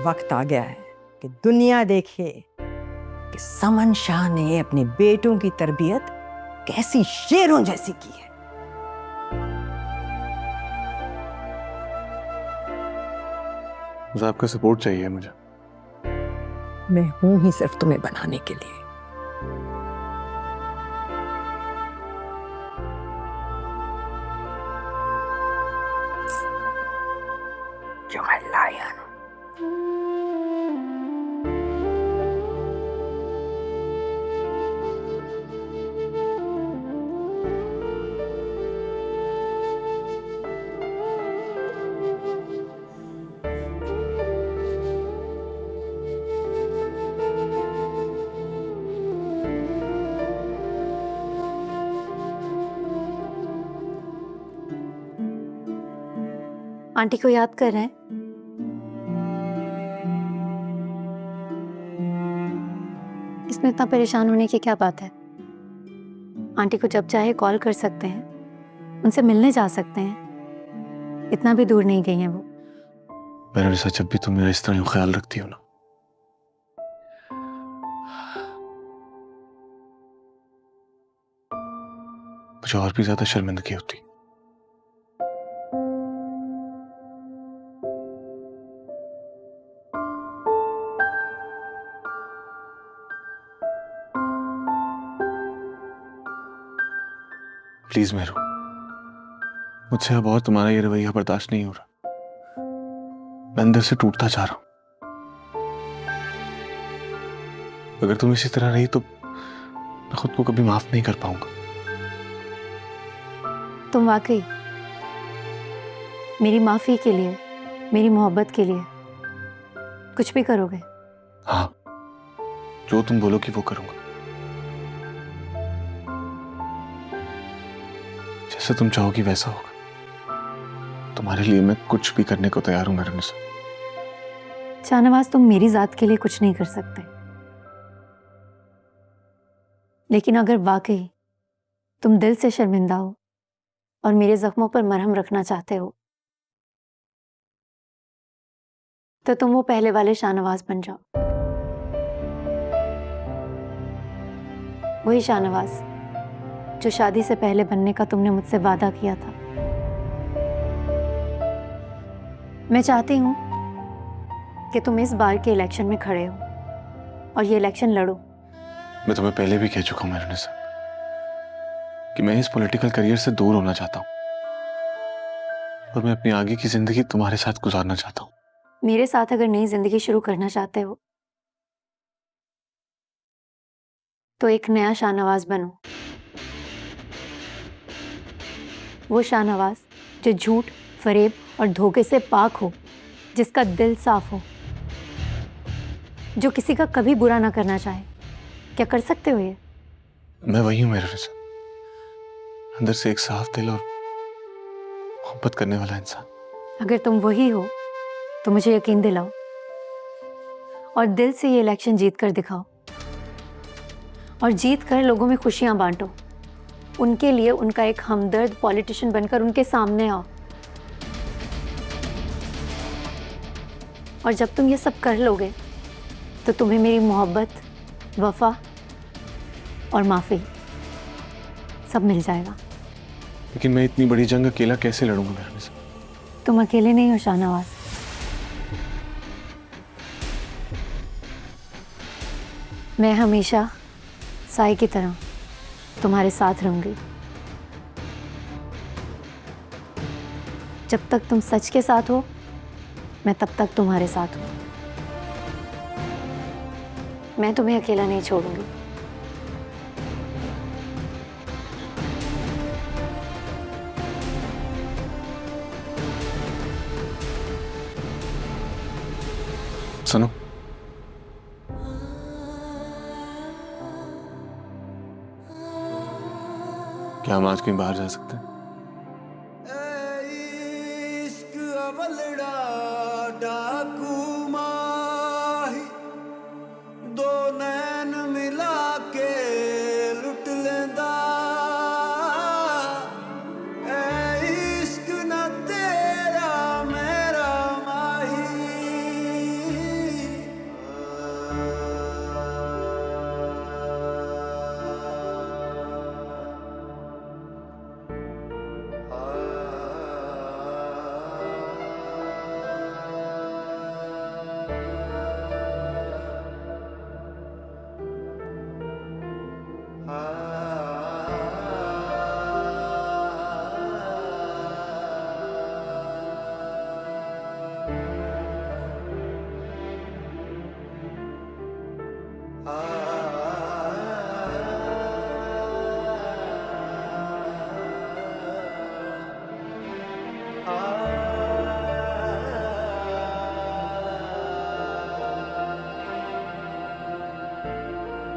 वक्त आ गया है कि दुनिया देखे कि समन शाह ने अपने बेटों की तरबियत कैसी शेरों जैसी की है। आपका सपोर्ट चाहिए मुझे। मैं हूं ही सिर्फ तुम्हें बनाने के लिए। You're a lion. आंटी को याद कर रहे हैं? इसमें इतना परेशान होने की क्या बात है? आंटी को जब चाहे कॉल कर सकते हैं, उनसे मिलने जा सकते हैं। इतना भी दूर नहीं गई हैं वो। मेरे साथ जब भी तुम मेरा इस तरह यूं ख्याल रखती हो ना, मुझे और भी ज्यादा शर्मिंदगी होती। प्लीज मेरू, मुझसे अब और तुम्हारा ये रवैया बर्दाश्त नहीं हो रहा। मैं अंदर से टूटता जा रहा हूं। अगर तुम इसी तरह रही तो मैं खुद को कभी माफ नहीं कर पाऊंगा। तुम वाकई मेरी माफी के लिए, मेरी मोहब्बत के लिए कुछ भी करोगे? हाँ, जो तुम बोलोगी वो करूंगा। जैसे तुम चाहोगी वैसा होगा। तुम्हारे लिए मैं कुछ भी करने को तैयार हूं मेरे निशा। शाहनवाज, तुम मेरी जात के लिए कुछ नहीं कर सकते, लेकिन अगर वाकई तुम दिल से शर्मिंदा हो और मेरे जख्मों पर मरहम रखना चाहते हो, तो तुम वो पहले वाले शाहनवाज बन जाओ। वही शाहनवाज जो शादी से पहले बनने का तुमने मुझसे वादा किया था। मैं चाहती हूं कि तुम इस बार के इलेक्शन में खड़े हो और ये इलेक्शन लड़ो। मैं तुम्हें पहले भी कह चुका हूं मेरे निशा कि मैं इस पॉलिटिकल करियर से दूर होना चाहता हूं और मैं अपनी आगे की जिंदगी तुम्हारे साथ गुजारना चाहता हूं। मेरे साथ अगर नई जिंदगी शुरू करना चाहते हो तो एक नया शाहनवाज बनो। वो शाहनवाज जो झूठ, फरेब और धोखे से पाक हो, जिसका दिल साफ हो, जो किसी का कभी बुरा ना करना चाहे। क्या कर सकते हो ये? मैं वही हूं मेरे निशा, अंदर से एक साफ दिल और मोहब्बत करने वाला इंसान। अगर तुम वही हो तो मुझे यकीन दिलाओ और दिल से ये इलेक्शन जीत कर दिखाओ और जीत कर लोगों में खुशियां बांटो। उनके लिए उनका एक हमदर्द पॉलिटिशियन बनकर उनके सामने आओ। और जब तुम ये सब कर लोगे तो तुम्हें मेरी मोहब्बत, वफा और माफी सब मिल जाएगा। लेकिन मैं इतनी बड़ी जंग अकेला कैसे लड़ूंगा मेरे निशा? तुम अकेले नहीं हो शाहनवाज। मैं हमेशा साई की तरह तुम्हारे साथ रहूंगी। जब तक तुम सच के साथ हो, मैं तब तक तुम्हारे साथ हूं। मैं तुम्हें अकेला नहीं छोड़ूंगी। सुनो, क्या हम आज कहीं बाहर जा सकते हैं?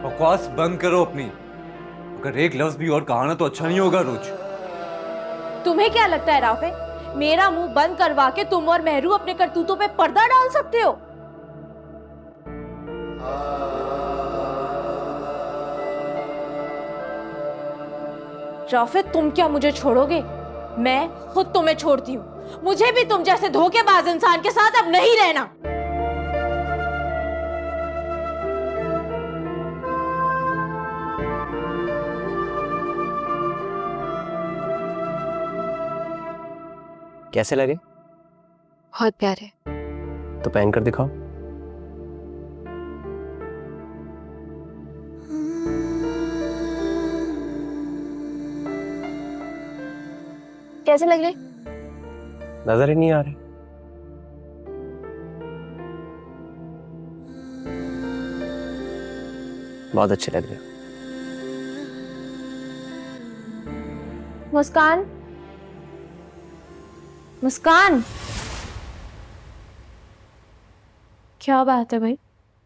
बकवास बंद करो अपनी। अगर एक लफ्ज भी और कहा ना तो अच्छा नहीं होगा रोज। तुम्हें क्या लगता है राफे, मेरा मुंह बंद करवा के तुम और मेहरू अपने करतूतों पे पर्दा डाल सकते हो? राफे, तुम क्या मुझे छोड़ोगे? मैं खुद तुम्हें छोड़ती हूँ। मुझे भी तुम जैसे धोखेबाज इंसान के साथ अब नहीं रहना। कैसे लगे? बहुत प्यारे। तो पहन कर दिखाओ। कैसे लग रहे? नजर ही नहीं आ रहे। बहुत अच्छे लग रहे हो। मुस्कान, मुस्कान, क्या बात है भाई?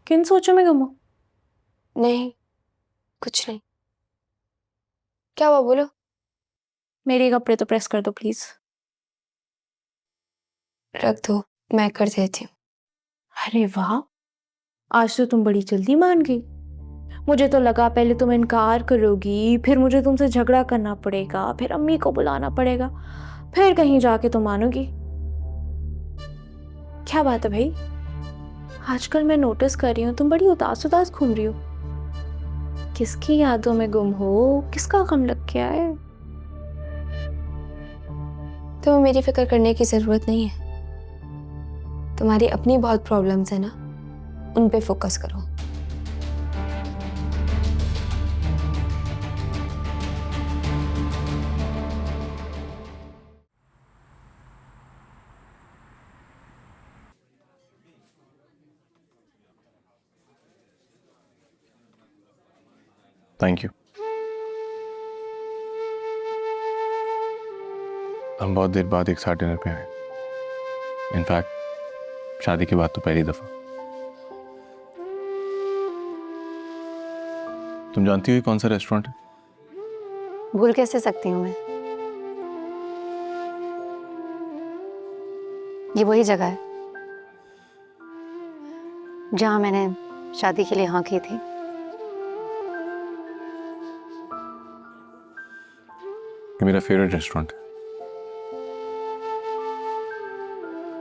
किन सोचों में गुम हो? नहीं, कुछ नहीं। क्या हुआ, बोलो। मेरे कपड़े तो प्रेस कर दो प्लीज। रख दो, मैं कर देती हूँ। अरे वाह, आज तो तुम बड़ी जल्दी मान गई। मुझे तो लगा पहले तुम इनकार करोगी, फिर मुझे तुमसे झगड़ा करना पड़ेगा, फिर अम्मी को बुलाना पड़ेगा, फिर कहीं जाके तुम मानोगी। क्या बात है भाई? आजकल मैं नोटिस कर रही हूँ तुम बड़ी उदास उदास घूम रही हो। किसकी यादों में गुम हो? किसका गम लग गया है? तुम्हें मेरी फिक्र करने की जरूरत नहीं है। तुम्हारी अपनी बहुत प्रॉब्लम्स है ना, उन पे फोकस करो। Thank you. हम बहुत देर बाद एक साथ डिनर पे आए। इनफैक्ट शादी के बाद तो पहली दफा। तुम जानती हो ये कौन सा रेस्टोरेंट है? भूल कैसे सकती हूँ मैं? ये वही जगह है जहाँ मैंने शादी के लिए हाँ की थी। ये मेरा फेवरेट रेस्टोरेंट है,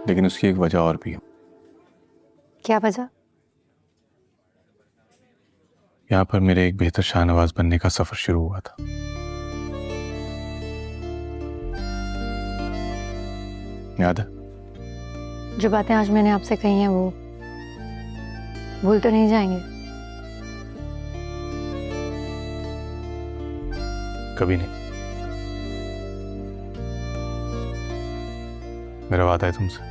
लेकिन उसकी एक वजह और भी है। क्या वजह? यहाँ पर मेरे एक बेहतर शाहनवाज बनने का सफर शुरू हुआ था। याद है? जो बातें आज मैंने आपसे कही हैं वो भूल तो नहीं जाएंगे? कभी नहीं। मेरा वादा है तुमसे।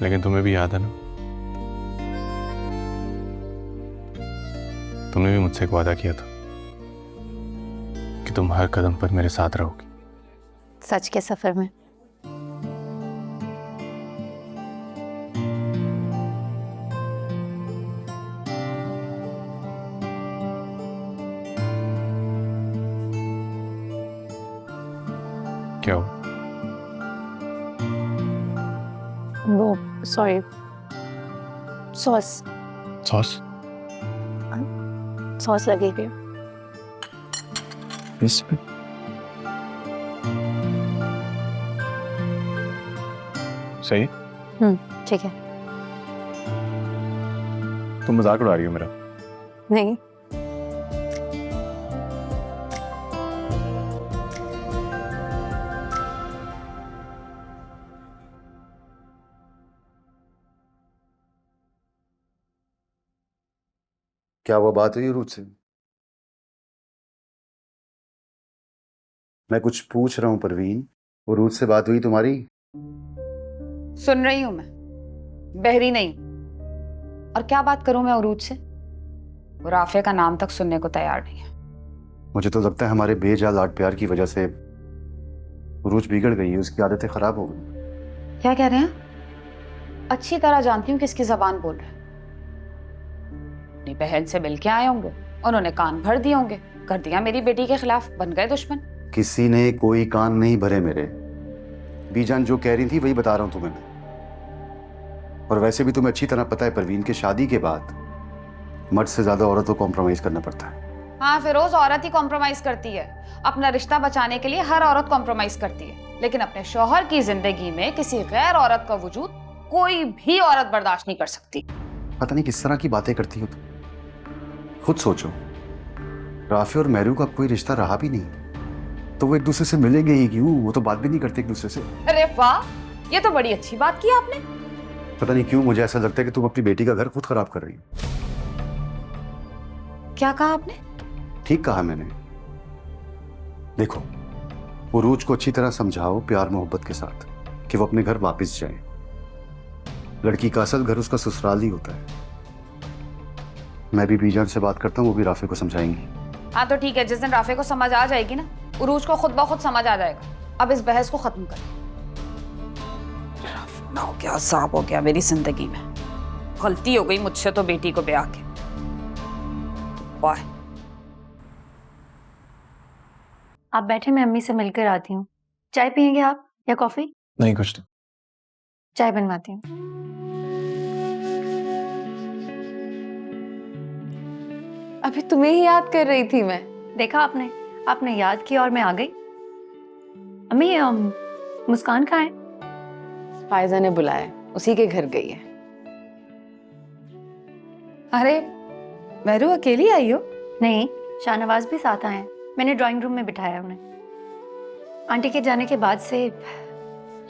लेकिन तुम्हें भी याद है ना, तुमने भी मुझसे एक वादा किया था कि तुम हर कदम पर मेरे साथ रहोगी। सच के सफर में? क्या हो? वो सॉरी, सॉस सॉस? सॉस लगेगी। इस पे? सही? ठीक है। तुम मजाक उड़ा रही हो मेरा? नहीं, क्या वो बात हुई रूथ से? मैं कुछ पूछ रहा हूं परवीन, वो रूथ से बात हुई तुम्हारी? सुन रही हूं मैं, बहरी नहीं। और क्या बात करूं मैं उरूज से? वो राफे का नाम तक सुनने को तैयार नहीं है। मुझे तो लगता है हमारे बेजा लाड प्यार की वजह से रूथ बिगड़ गई है, उसकी आदतें खराब हो गई। क्या कह रहे हैं? अच्छी तरह जानती हूँ किसकी जबान बोल रहे हैं। अपनी बहन से मिल के आए होंगे, उन्होंने कान भर दिए होंगे, कर दिया मेरी बेटी के खिलाफ, बन गए दुश्मन। किसी ने कोई कान नहीं भरे मेरे। बीजान जो कह रही थी वही बता रहा हूं तुम्हें मैं। और वैसे भी तुम्हें अच्छी तरह पता है परवीन की शादी के बाद मर्द से ज्यादा औरत को कॉम्प्रोमाइज करना पड़ता है। हाँ फिरोज, औरत ही कॉम्प्रोमाइज करती है। अपना रिश्ता बचाने के लिए हर औरत कॉम्प्रोमाइज करती है, लेकिन अपने शौहर की जिंदगी में किसी गैर औरत का वजूद कोई भी औरत बर्दाश्त नहीं कर सकती। पता नहीं किस तरह की बातें करती हो तुम। खुद सोचो, राफे और मेहरू का कोई रिश्ता रहा भी नहीं तो वो एक दूसरे से मिलेंगे ही क्यों? वो तो बात भी नहीं करते एक दूसरे से। अरे वाह, ये तो बड़ी अच्छी बात की आपने। पता नहीं क्यों मुझे ऐसा लगता है कि तुम अपनी बेटी का घर खुद खराब कर रही हो। क्या कहा आपने? ठीक कहा मैंने। देखो, उरूज को अच्छी तरह समझाओ प्यार मोहब्बत के साथ कि वो अपने घर वापस जाए। लड़की का असल घर उसका ससुराल ही होता है। मैं भी बीजान से बात करता हूँ, वो भी राफे को समझाएंगी। हाँ तो ठीक है, जिस दिन राफे को समझ आ जाएगी ना, उरूज को खुद ब खुद समझ आ जाएगा। अब इस बहस को खत्म करें। ना हो क्या अज़ाब हो गया मेरी जिंदगी में। गलती हो गई मुझसे तो बेटी को ब्याह के। वाह। आप बैठे, मैं अम्मी से मिलकर आती हूँ। चाय पियेंगे आप या कॉफी? नहीं, कुछ नहीं। चाय बनवाती हूँ। अभी तुम्हें ही याद कर रही थी मैं। देखा आपने याद किया और मैं आ गई। अम्मी, मुस्कान कहाँ है? फायजा ने बुलाया, उसी के घर गई है। अरे मेहरू अकेली आई हो? नहीं, शाहनवाज भी साथ आए हैं। मैंने ड्राइंग रूम में बिठाया उन्हें। आंटी के जाने के बाद से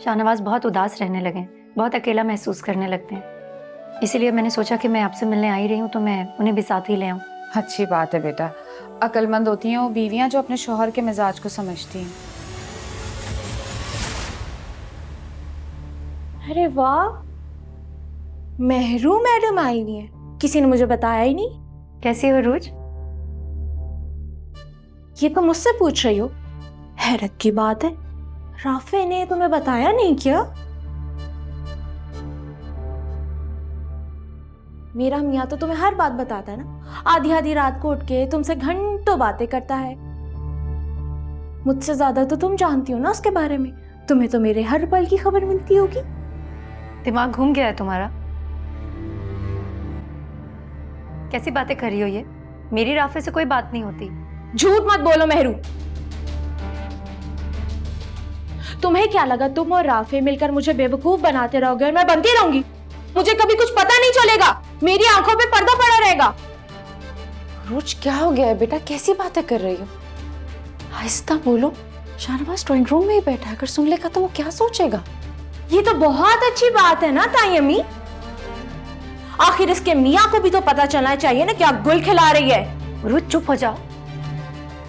शाहनवाज बहुत उदास रहने लगे हैं, बहुत अकेला महसूस करने लगते हैं। इसीलिए मैंने सोचा कि मैं आपसे मिलने आ ही रही हूँ तो मैं उन्हें भी साथ ही ले आऊँ। अच्छी बात है बेटा, अक्लमंद होती हैं वो बीवियां जो अपने शौहर के मिजाज को समझती हैं। अरे वाह, मेहरू मैडम आई हुई है, किसी ने मुझे बताया ही नहीं। कैसी हो रूज? ये तो मुझसे पूछ रही हो? हैरत की बात है, राफे ने तुम्हें बताया नहीं क्या? मेरा मियाँ तो तुम्हें हर बात बताता है ना। आधी आधी रात को उठ के तुमसे घंटों बातें करता है। मुझसे ज्यादा तो तुम जानती हो ना उसके बारे में। तुम्हें तो मेरे हर पल की खबर मिलती होगी। दिमाग घूम गया है तुम्हारा? कैसी बातें कर रही हो ये? मेरी राफे से कोई बात नहीं होती। झूठ मत बोलो मेहरू। तुम्हें क्या लगा तुम और राफे मिलकर मुझे बेवकूफ बनाते रहोगे और मैं बनती रहूंगी? मुझे कभी कुछ पता नहीं चलेगा, मेरी आंखों पे पर्दा पड़ा रहेगा। रोज क्या हो गया है बेटा, कैसी बातें कर रही हो? आहिस्ता बोलो, शाहनवाज ड्राइंग रूम में ही बैठा है, अगर सुन लेगा तो वो क्या सोचेगा? ये तो बहुत अच्छी बात है ना ताई अम्मी। आखिर इसके मियाँ को भी तो पता चलना चाहिए ना क्या गुल खिला रही है। रूज चुप हो जाओ।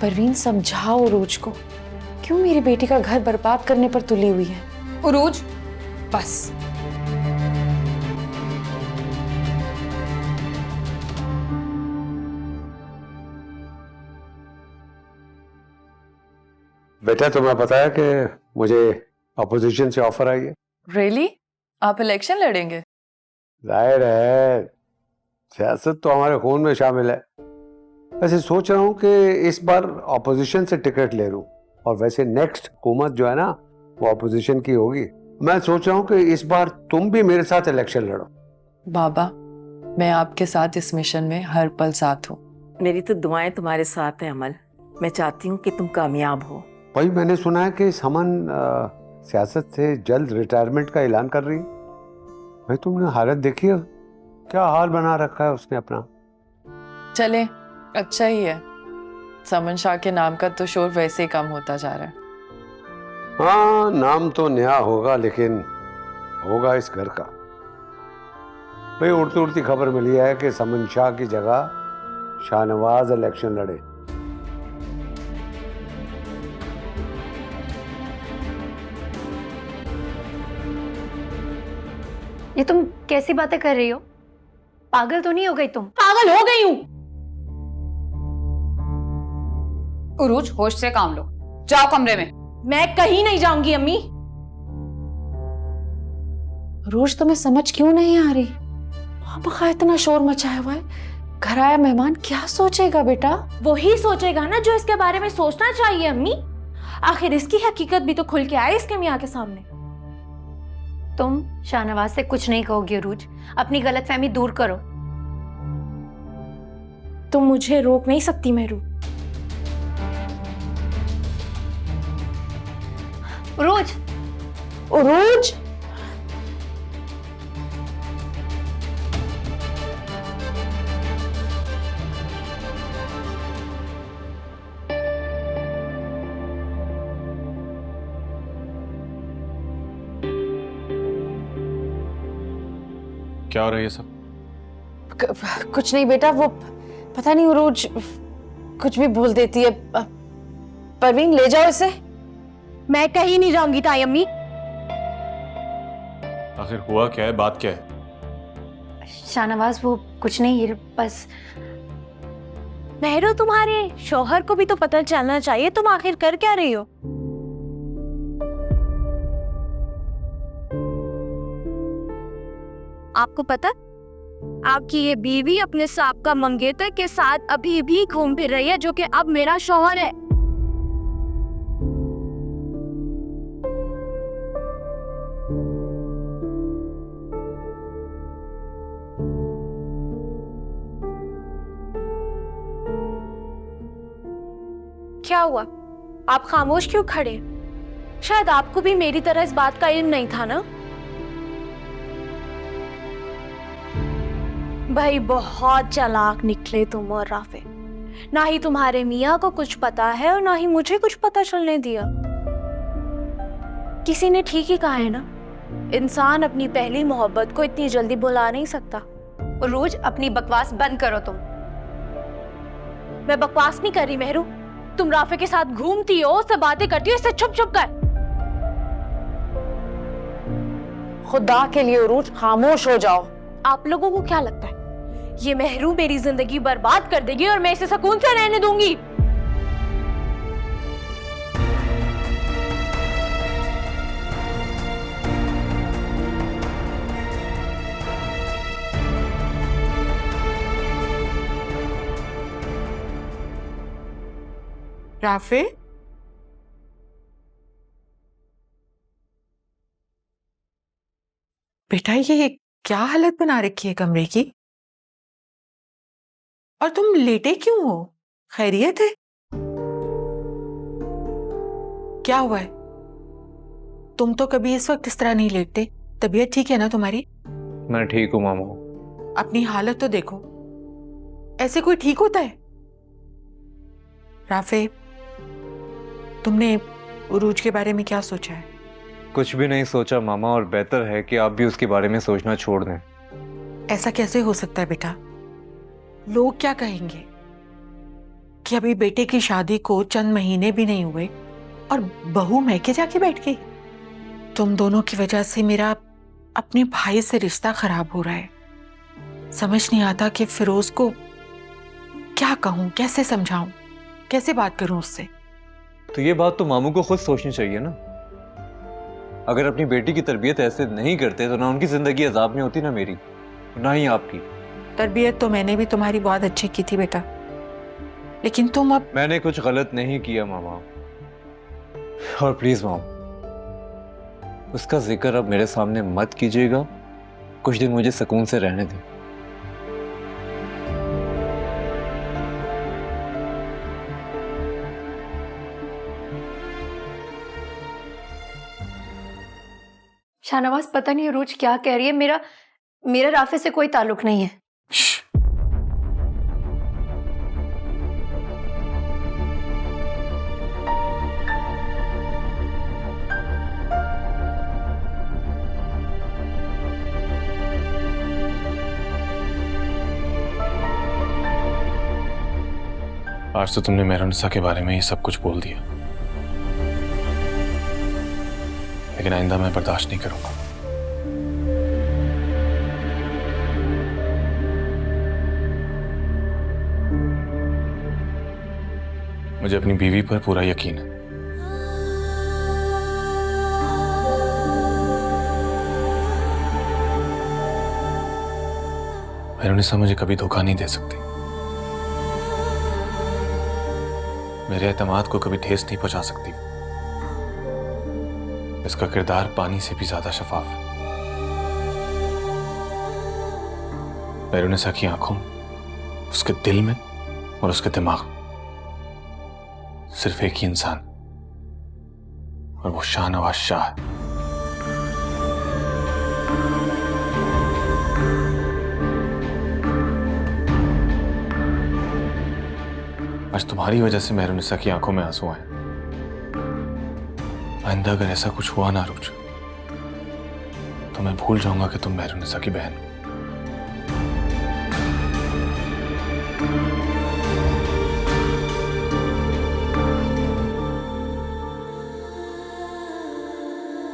परवीन समझाओ रोज को, क्यों मेरी बेटी का घर बर्बाद करने पर तुली हुई है। उरूज बस। बेटा तुम्हें पता है कि मुझे अपोजिशन से ऑफर आई है। रियली? आप इलेक्शन लड़ेंगे? जाहिर है, सियासत तो हमारे खून में शामिल है। वैसे सोच रहा हूँ कि इस बार अपोजिशन से टिकट ले लूँ, और वैसे नेक्स्ट हुकूमत जो है ना वो अपोजिशन की होगी। मैं सोच रहा हूँ कि इस बार तुम भी मेरे साथ इलेक्शन लड़ो। बाबा, मैं आपके साथ इस मिशन में हर पल साथ हूँ। मेरी तो दुआएं तुम्हारे साथ हैं अमल। मैं चाहती हूँ कि तुम कामयाब हो। भाई मैंने सुना है कि समन सियासत से जल्द रिटायरमेंट का ऐलान कर रही है। भाई तुमने हालत देखी है, क्या हाल बना रखा है उसने अपना। चले, अच्छा ही है। समन शाह के नाम का तो शोर वैसे ही कम होता जा रहा है। हाँ, नाम तो नया होगा लेकिन होगा इस घर का। भाई उड़ती उड़ती खबर मिली है कि समन शाह की जगह शाहनवाज इलेक्शन लड़े। ये तुम कैसी बातें कर रही हो? पागल तो नहीं हो गई तुम? पागल हो गई हूँ। उरूज होश से काम लो, जाओ कमरे में। मैं कहीं नहीं जाऊंगी अम्मी। रोज तुम्हें समझ क्यों नहीं आ रही? वहां पर इतना शोर मचाया हुआ है, घर आया मेहमान क्या सोचेगा बेटा? वही सोचेगा ना जो इसके बारे में सोचना चाहिए अम्मी। आखिर इसकी हकीकत भी तो खुल के आए इसके मियाँ के सामने। तुम शाहनवाज से कुछ नहीं कहोगी अरूज, अपनी गलतफहमी दूर करो। तुम मुझे रोक नहीं सकती मेहरू। रोज रोज क्या हो रहा है ये सब? कुछ नहीं बेटा, वो पता नहीं रोज कुछ भी बोल देती है। परवीन ले जाओ इसे। मैं कहीं नहीं जाऊंगी ताई अम्मी। आखिर हुआ क्या है, बात क्या है? शाहनवाज वो कुछ नहीं, ये बस मेहरू तुम्हारे शौहर को भी तो पता चलना चाहिए तुम आखिर कर क्या रही हो। आपको पता आपकी ये बीवी अपने साबका मंगेतर के साथ अभी भी घूम फिर रही है, जो कि अब मेरा शौहर है। क्या हुआ, आप खामोश क्यों खड़े? शायद आपको भी मेरी तरह इस बात का इल्म नहीं था ना? भाई बहुत चालाक निकले तुम और राफे। ना ही तुम्हारे मियाँ को कुछ पता है और ना ही मुझे कुछ पता चलने दिया। किसी ने ठीक ही कहा है ना, इंसान अपनी पहली मोहब्बत को इतनी जल्दी भुला नहीं सकता। रोज अपनी बकवास बंद करो तुम। मैं बकवास नहीं कर रही मेहरू, तुम राफे के साथ घूमती हो, उससे बातें करती हो, इससे छुप छुप कर। खुदा के लिए रोज खामोश हो जाओ। आप लोगों को क्या लगता है ये मेहरू मेरी जिंदगी बर्बाद कर देगी और मैं इसे सुकून से रहने दूंगी? राफे, बेटा ये क्या हालत बना रखी है कमरे की? और तुम लेटे क्यों हो? खैरियत है? क्या हुआ है? तुम तो कभी इस वक्त इस तरह नहीं लेटते। तबीयत ठीक है ना तुम्हारी? मैं ठीक हूँ मामू। अपनी हालत तो देखो, ऐसे कोई ठीक होता है? राफे, तुमने उरूज के बारे में क्या सोचा है? कुछ भी नहीं सोचा मामा, और बेहतर है कि आप भी उसके बारे में सोचना छोड़ दें। ऐसा कैसे हो सकता है बेटा? लोग क्या कहेंगे कि अभी बेटे की शादी को चंद महीने भी नहीं हुए और बहू मैके जाके बैठ गई। तुम दोनों की वजह से मेरा अपने भाई से रिश्ता खराब हो रहा है। समझ नहीं आता कि फिरोज को क्या कहूं, कैसे समझाऊं, कैसे बात करूं उससे। तो ये बात तो मामू को खुद सोचनी चाहिए ना। अगर अपनी बेटी की तरबियत ऐसे नहीं करते तो ना उनकी जिंदगी अजाब में होती, ना मेरी, ना ही आपकी। तरबियत तो मैंने भी तुम्हारी बहुत अच्छी की थी बेटा, लेकिन तुम अब। मैंने कुछ गलत नहीं किया मामा। और प्लीज मामा, उसका जिक्र अब मेरे सामने मत कीजिएगा। कुछ दिन मुझे सुकून से रहने दें। शाहनवाज पता नहीं रोज क्या कह रही है। मेरा राफे से कोई ताल्लुक नहीं है। आज तो तुमने मेहरुनिसा के बारे में ये सब कुछ बोल दिया, लेकिन आइंदा मैं बर्दाश्त नहीं करूंगा। मुझे अपनी बीवी पर पूरा यकीन है। मेरुनिसा मुझे कभी धोखा नहीं दे सकती, मेरे एतमाद को कभी ठेस नहीं पहुंचा सकती। इसका किरदार पानी से भी ज्यादा शफाफ है। मेरुनिसा की आंखों में, उसके दिल में और उसके दिमाग में सिर्फ एक ही इंसान, और वो शाहनवाज शाह है। आज तुम्हारी वजह से मेरुनिसा की आंखों में आंसू आए। आइंदा अगर ऐसा कुछ हुआ ना रुच, तो मैं भूल जाऊंगा कि तुम मेरुनिसा की बहन हो।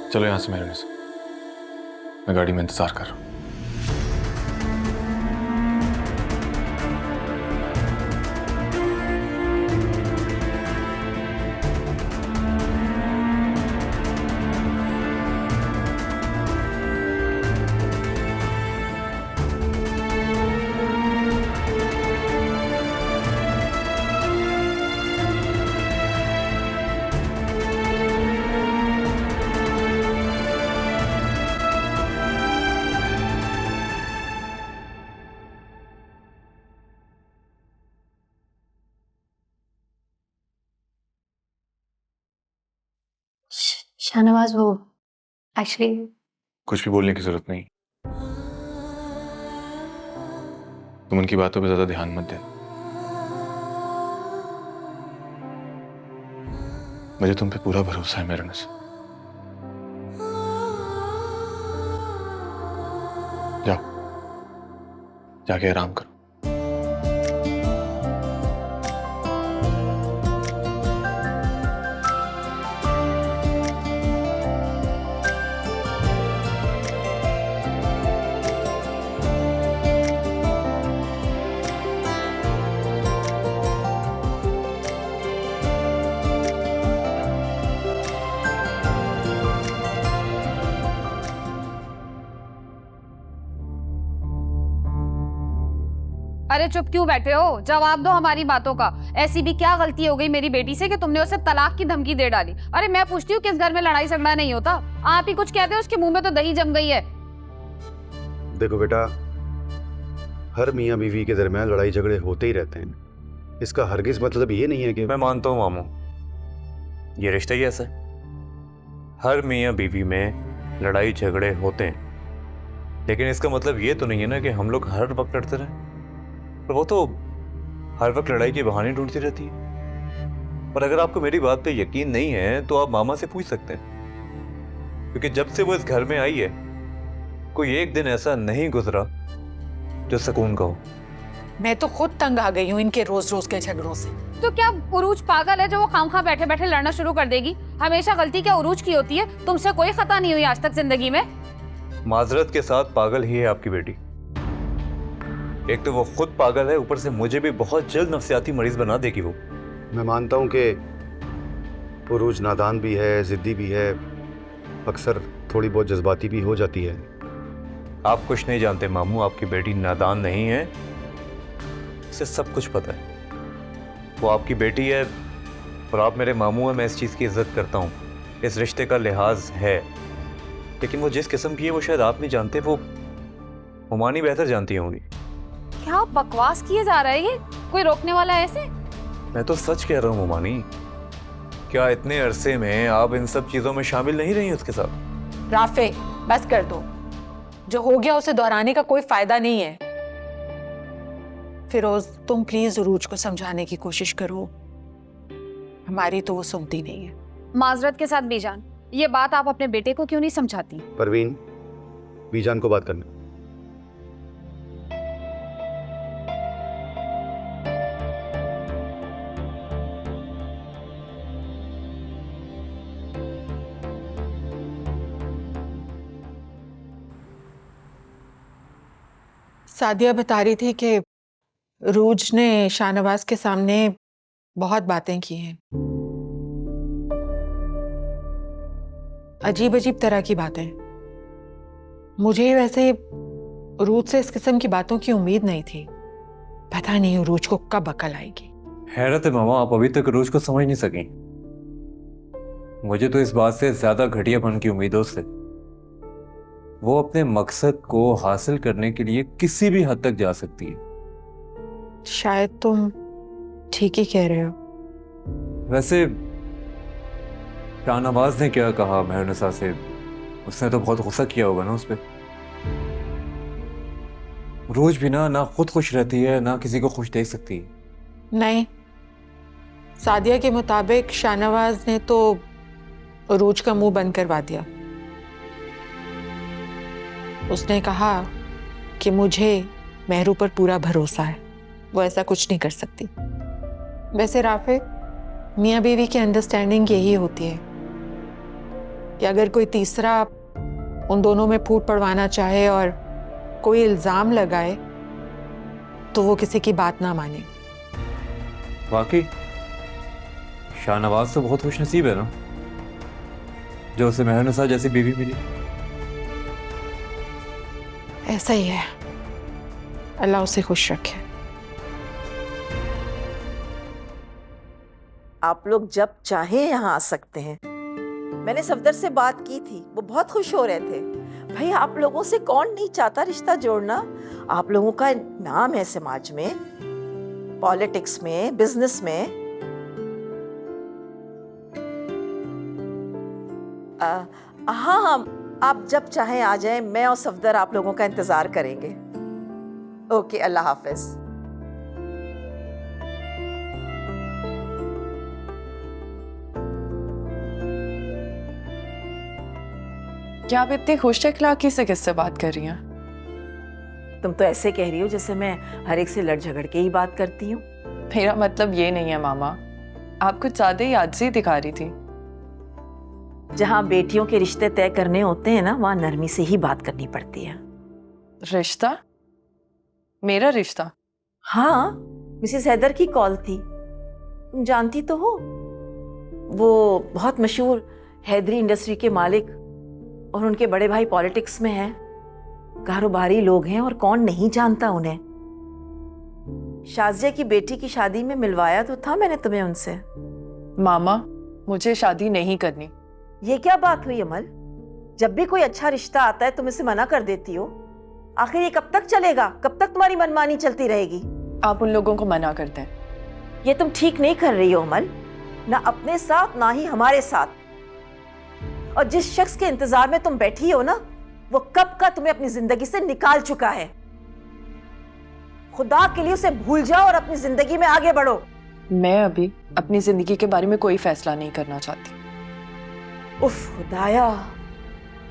चलो यहां से मेरुनिसा, मैं गाड़ी में इंतजार कर रहा हूं। शाहनवाज, वो एक्चुअली कुछ भी बोलने की जरूरत नहीं, तुम उनकी बातों पे ज्यादा ध्यान मत दे। मुझे तुम पे पूरा भरोसा है मेरुनिसा। जाओ, जाके आराम करो। अरे चुप क्यों बैठे हो? जवाब दो हमारी बातों का। ऐसी भी क्या गलती हो गई मेरी बेटी से कि तुमने उसे तलाक की धमकी दे डाली? अरे मैं पूछती हूँ, किस घर में लड़ाई झगड़ा नहीं होता? आप ही कुछ कहते हो, उसके मुंह में तो दही जम गई है। देखो बेटा, हर मियाँ बीवी के दरमियान लड़ाई झगड़े होते ही रहते हैं। इसका हरगिज मतलब ये नहीं है कि मैं मानता हूँ मामू, ये रिश्ता ही ऐसा है। हर मियाँ बीवी में लड़ाई झगड़े होते हैं, लेकिन इसका मतलब ये तो नहीं है ना कि हम लोग हर वक्त लड़ते रहें। पर वो तो हर वक्त लड़ाई के बहाने ढूंढती रहती है। और अगर आपको मेरी बात पे यकीन नहीं है तो आप मामा से पूछ सकते हैं, क्योंकि जब से वो इस घर में आई है कोई एक दिन ऐसा नहीं गुजरा जो सुकून का हो। मैं तो खुद तंग आ गई हूँ इनके रोज रोज के झगड़ों से। तो क्या उरूज पागल है जो वो खामखा बैठे बैठे लड़ना शुरू कर देगी? हमेशा गलती क्या उरूज की होती है? तुमसे कोई खता नहीं हुई आज तक जिंदगी में। माजरत के साथ पागल ही है आपकी बेटी। एक तो वो खुद पागल है, ऊपर से मुझे भी बहुत जल्द नफ्सियाती मरीज बना देगी वो। मैं मानता हूं कि उरूज नादान भी है, जिद्दी भी है, अक्सर थोड़ी बहुत जज्बाती भी हो जाती है। आप कुछ नहीं जानते मामू, आपकी बेटी नादान नहीं है, उसे सब कुछ पता है। वो आपकी बेटी है और आप मेरे मामू हैं, मैं इस चीज़ की इज्जत करता हूँ, इस रिश्ते का लिहाज है। लेकिन वो जिस किस्म की है वो शायद आप नहीं जानते, वो हुमानी बेहतर जानती होंगी। क्या बकवास किए जा रहा है ये? कोई रोकने वाला है ऐसे? मैं तो सच कह रहा हूँ हुमानी। क्या इतने अरसे में आप इन सब चीजों में शामिल नहीं रही उसके साथ? राफे, बस कर दो। जो हो गया उसे दोहराने का कोई फायदा नहीं है। फिरोज, तुम प्लीज उरूज को समझाने की कोशिश करो, हमारी तो वो सुनती नहीं है। माजरत के साथ बीजान, ये बात आप अपने बेटे को क्यों नहीं समझाती? परवीन, बीजान को बात करना। सादिया बता रही थी कि रूज ने शाहनवाज के सामने बहुत बातें की हैं, अजीब अजीब तरह की बातें। मुझे वैसे रूज से इस किस्म की बातों की उम्मीद नहीं थी। पता नहीं रूज को कब अकल आएगी। हैरत है मामा, आप अभी तक रोज को समझ नहीं सके। मुझे तो इस बात से ज्यादा घटियापन की उम्मीद है उससे। वो अपने मकसद को हासिल करने के लिए किसी भी हद तक जा सकती है। शायद तुम ठीक ही कह रहे हो। वैसे शाहनवाज ने क्या कहा मेहरनिसा से? उसने तो बहुत गुस्सा किया होगा ना उस पर। रोज भी ना खुद खुश रहती है, ना किसी को खुश देख सकती है। नहीं, सादिया के मुताबिक शाहनवाज ने तो रोज का मुंह बंद करवा दिया। उसने कहा कि मुझे मेहरू पर पूरा भरोसा है, वो ऐसा कुछ नहीं कर सकती। वैसे राफे, मियाँ बीवी की अंडरस्टैंडिंग यही होती है कि अगर कोई तीसरा उन दोनों में फूट पड़वाना चाहे और कोई इल्जाम लगाए तो वो किसी की बात ना माने। वाकई शाहनवाज तो बहुत खुशनसीब है ना, जो उसे मेहरनिसा जैसी बीवी मिली। ऐसा ही है, अल्लाह उसे खुश रखे। आप लोग जब चाहे यहाँ आ सकते हैं। मैंने सफदर से बात की थी, वो बहुत खुश हो रहे थे। भाई आप लोगों से कौन नहीं चाहता रिश्ता जोड़ना? आप लोगों का नाम है समाज में, पॉलिटिक्स में, बिजनेस में। हाँ, आप जब चाहें आ जाएं। मैं और सफदर आप लोगों का इंतजार करेंगे। ओके, अल्लाह हाफिज। क्या आप इतनी खुश अखलाकी से किससे बात कर रही हैं? तुम तो ऐसे कह रही हो जैसे मैं हर एक से लड़ झगड़ के ही बात करती हूँ। मेरा मतलब ये नहीं है मामा, आप कुछ ज्यादा ही आजिज़ी दिखा रही थी। जहाँ बेटियों के रिश्ते तय करने होते हैं ना, वहाँ नरमी से ही बात करनी पड़ती है। रिश्ता? मेरा रिश्ता? हाँ, मिसेस हैदर की कॉल थी, तुम जानती तो हो। वो बहुत मशहूर हैदरी इंडस्ट्री के मालिक और उनके बड़े भाई पॉलिटिक्स में हैं, कारोबारी लोग हैं और कौन नहीं जानता उन्हें। शाजिया की बेटी की शादी में मिलवाया तो था मैंने तुम्हें उनसे। मामा, मुझे शादी नहीं करनी। ये क्या बात हुई अमल? जब भी कोई अच्छा रिश्ता आता है तुम इसे मना कर देती हो। आखिर ये कब तक चलेगा? कब तक तुम्हारी मनमानी चलती रहेगी? आप उन लोगों को मना कर दें। ये तुम ठीक नहीं कर रही हो अमल, ना अपने साथ ना ही हमारे साथ। और जिस शख्स के इंतजार में तुम बैठी हो ना, वो कब का तुम्हें अपनी जिंदगी से निकाल चुका है। खुदा के लिए उसे भूल जाओ और अपनी जिंदगी में आगे बढ़ो। मैं अभी अपनी जिंदगी के बारे में कोई फैसला नहीं करना चाहती। उफ खुदाया,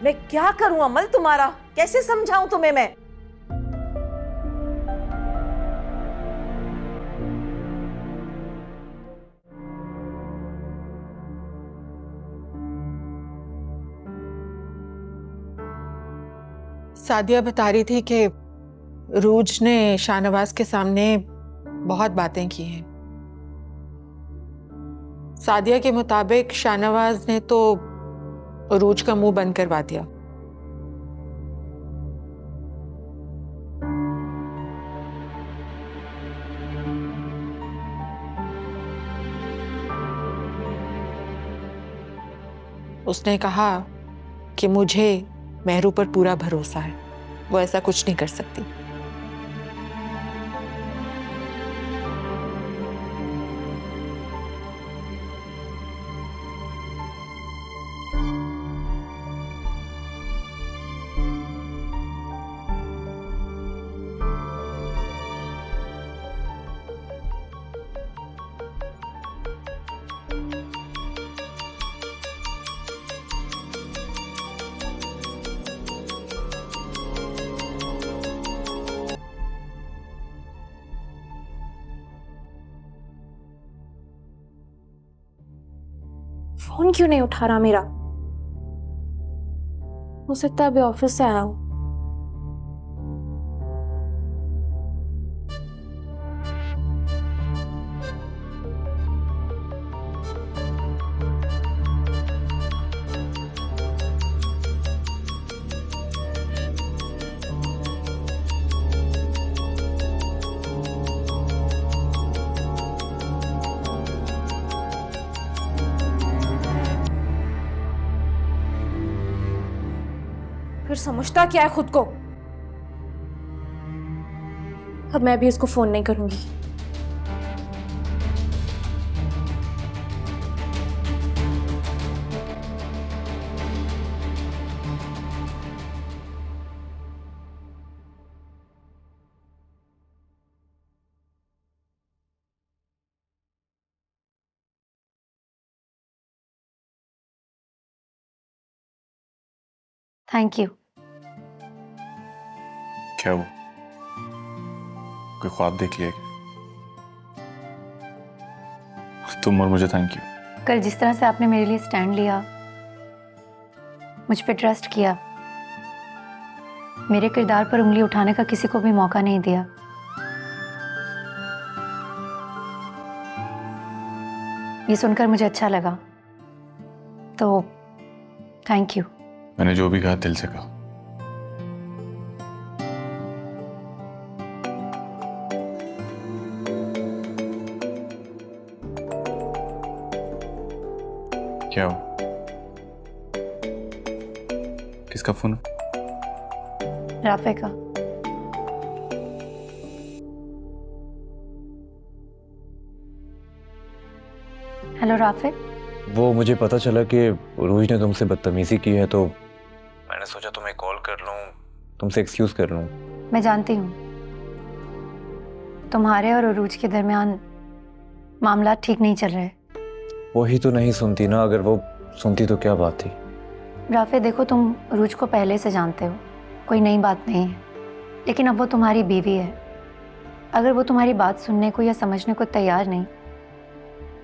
मैं क्या करूं अमल तुम्हारा? कैसे समझाऊं तुम्हें मैं? सादिया बता रही थी कि रूज ने शाहनवाज के सामने बहुत बातें की हैं। सादिया के मुताबिक शाहनवाज ने तो रूज का मुंह बंद करवा दिया। उसने कहा कि मुझे मेहरू पर पूरा भरोसा है, वो ऐसा कुछ नहीं कर सकती। फोन क्यों नहीं उठा रहा मेरा? हो सकता है अभी ऑफिस से आया हो। फिर समझता क्या है खुद को? अब मैं भी इसको फोन नहीं करूंगी। Thank you. क्या वो कोई ख्वाब देख लिया क्या? तुम और मुझे थैंक यू। कल जिस तरह से आपने मेरे लिए स्टैंड लिया, मुझ पे ट्रस्ट किया, मेरे किरदार पर उंगली उठाने का किसी को भी मौका नहीं दिया, ये सुनकर मुझे अच्छा लगा, तो थैंक यू। मैंने जो भी कहा दिल से कहा। क्या हो? किसका फोन है? राफे का। Hello Rafe. वो मुझे पता चला कि रोज ने तुमसे बदतमीजी की है, तो मैंने सोचा तुम्हें कॉल कर लूं, तुमसे एक्सक्यूज कर लूं। मैं जानती हूँ तुम्हारे और अरूज के दरमियान मामला ठीक नहीं चल रहे। वही तो नहीं सुनती ना, अगर वो सुनती तो क्या बात थी। राफे देखो, तुम अरूज को पहले से जानते हो, कोई नई बात नहीं है, लेकिन अब वो तुम्हारी बीवी है। अगर वो तुम्हारी बात सुनने को या समझने को तैयार नहीं,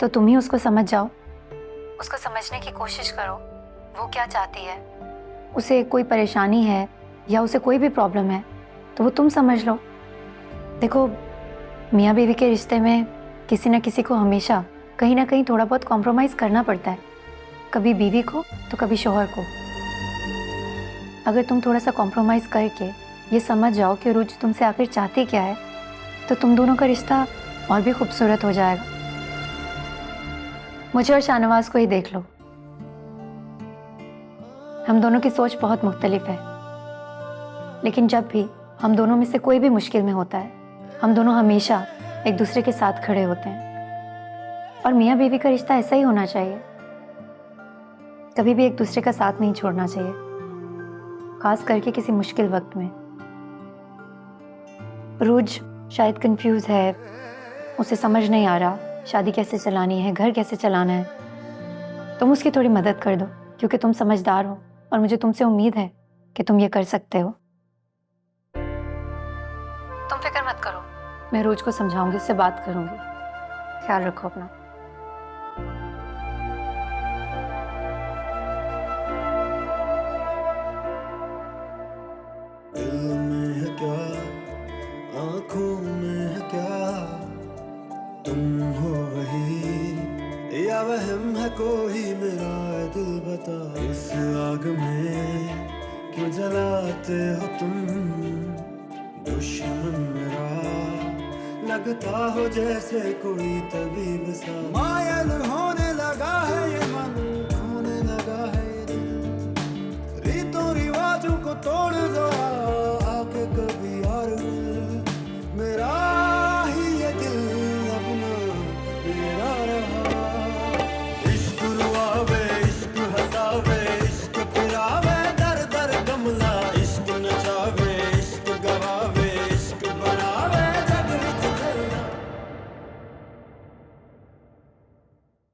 तो तुम ही उसको समझ जाओ, उसको समझने की कोशिश करो, वो क्या चाहती है, उसे कोई परेशानी है या उसे कोई भी प्रॉब्लम है तो वो तुम समझ लो। देखो, मियाँ बीवी के रिश्ते में किसी न किसी को हमेशा कहीं ना कहीं थोड़ा बहुत कॉम्प्रोमाइज़ करना पड़ता है, कभी बीवी को तो कभी शौहर को। अगर तुम थोड़ा सा कॉम्प्रोमाइज़ करके ये समझ जाओ कि अरूज तुमसे आखिर चाहती क्या है, तो तुम दोनों का रिश्ता और भी खूबसूरत हो जाएगा। मुझे और शाहनवाज को ही देख लो, हम दोनों की सोच बहुत मुख्तलिफ है, लेकिन जब भी हम दोनों में से कोई भी मुश्किल में होता है, हम दोनों हमेशा एक दूसरे के साथ खड़े होते हैं। और मियाँ बीवी का रिश्ता ऐसा ही होना चाहिए, कभी भी एक दूसरे का साथ नहीं छोड़ना चाहिए, खास करके किसी मुश्किल वक्त में। अरूज शायद कंफ्यूज है, उसे समझ नहीं आ रहा शादी कैसे चलानी है, घर कैसे चलाना है। तुम उसकी थोड़ी मदद कर दो, क्योंकि तुम समझदार हो और मुझे तुमसे उम्मीद है कि तुम ये कर सकते हो। तुम फिक्र मत करो, मैं अरूज को समझाऊंगी, उससे बात करूंगी। ख्याल रखो अपना। दिल में है क्या, आंखों में है क्या, तुम हो वही या वहम है कोई, मेरा दिल बता। इस आग में क्यों जलाते हो तुम, दुश्मन मेरा लगता हो जैसे कोई तबीब सा। मायल होने लगा है ये मन, खोने लगा है ये दिल, रीतों रिवाजों को तोड़ दो।